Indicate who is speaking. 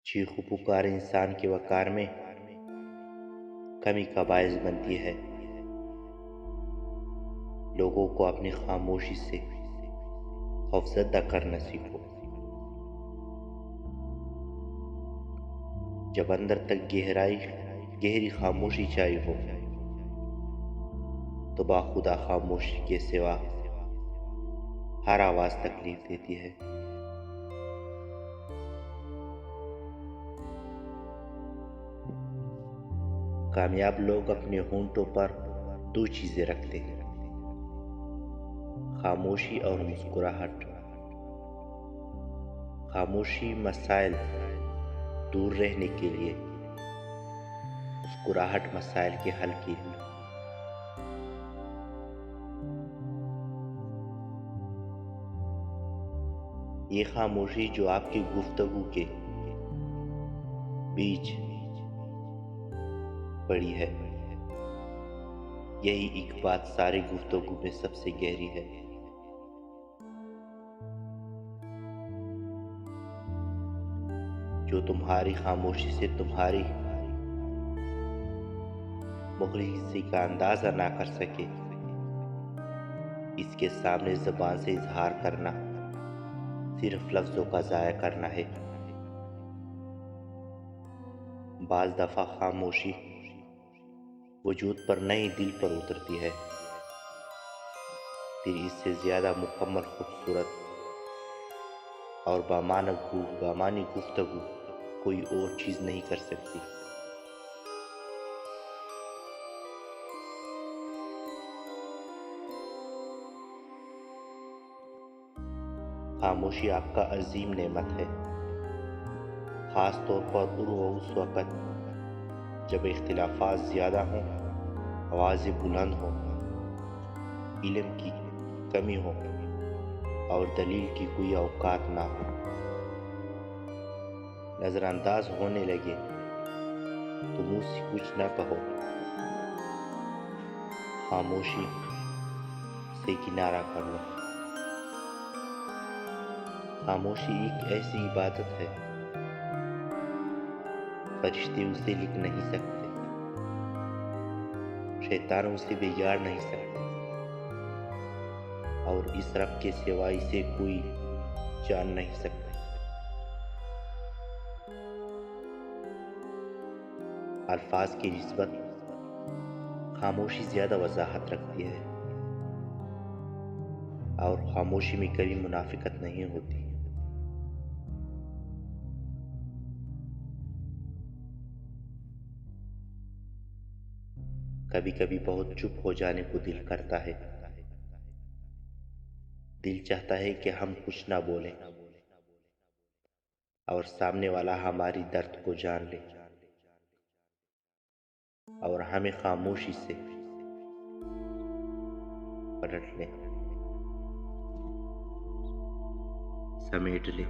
Speaker 1: چیخ و پکار انسان کے وقار میں کمی کا باعث بنتی ہے۔ لوگوں کو اپنی خاموشی سے خوفزدہ کرنا سیکھو۔ جب اندر تک گہری خاموشی چھائی ہو تو باخدا خاموشی کے سوا ہر آواز تکلیف دیتی ہے۔ کامیاب لوگ اپنے ہونٹوں پر دو چیزیں رکھتے ہیں: خاموشی اور مسکراہٹ۔ خاموشی مسائل دور رہنے کے لیے، مسکراہٹ مسائل کے حل کے لیے۔ یہ خاموشی جو آپ کی گفتگو کے بیچ پڑی ہے، یہی ایک بات ساری گفتگو میں سب سے گہری ہے۔ جو تمہاری خاموشی سے تمہاری مخلصی کا اندازہ نہ کر سکے، اس کے سامنے زبان سے اظہار کرنا صرف لفظوں کا ضائع کرنا ہے۔ بعض دفعہ خاموشی وجود پر نہیں، دل پر اترتی ہے، پھر اس سے زیادہ مکمل، خوبصورت اور بامعنی گفتگو کوئی اور چیز نہیں کر سکتی۔ خاموشی آپ کا عظیم نعمت ہے، خاص طور پر اس وقت جب اختلافات زیادہ ہوں، آوازیں بلند ہوں، علم کی کمی ہو اور دلیل کی کوئی اوقات نہ ہو۔ نظر انداز ہونے لگے تو منہ سے کچھ نہ کہو، خاموشی سے کنارہ کر لو۔ خاموشی ایک ایسی عبادت ہے، فرشتے اسے لکھ نہیں سکتے، شیطان اسے بگاڑ نہیں سکتے، اور اس رب کے سوا اسے کوئی جان نہیں سکتا۔ الفاظ کی نسبت خاموشی زیادہ وضاحت رکھتی ہے، اور خاموشی میں کبھی منافقت نہیں ہوتی۔ کبھی کبھی بہت چپ ہو جانے کو دل کرتا ہے، دل چاہتا ہے کہ ہم کچھ نہ بولیں اور سامنے والا ہماری درد کو جان لے اور ہمیں خاموشی سے پلٹ لے، سمیٹ لے۔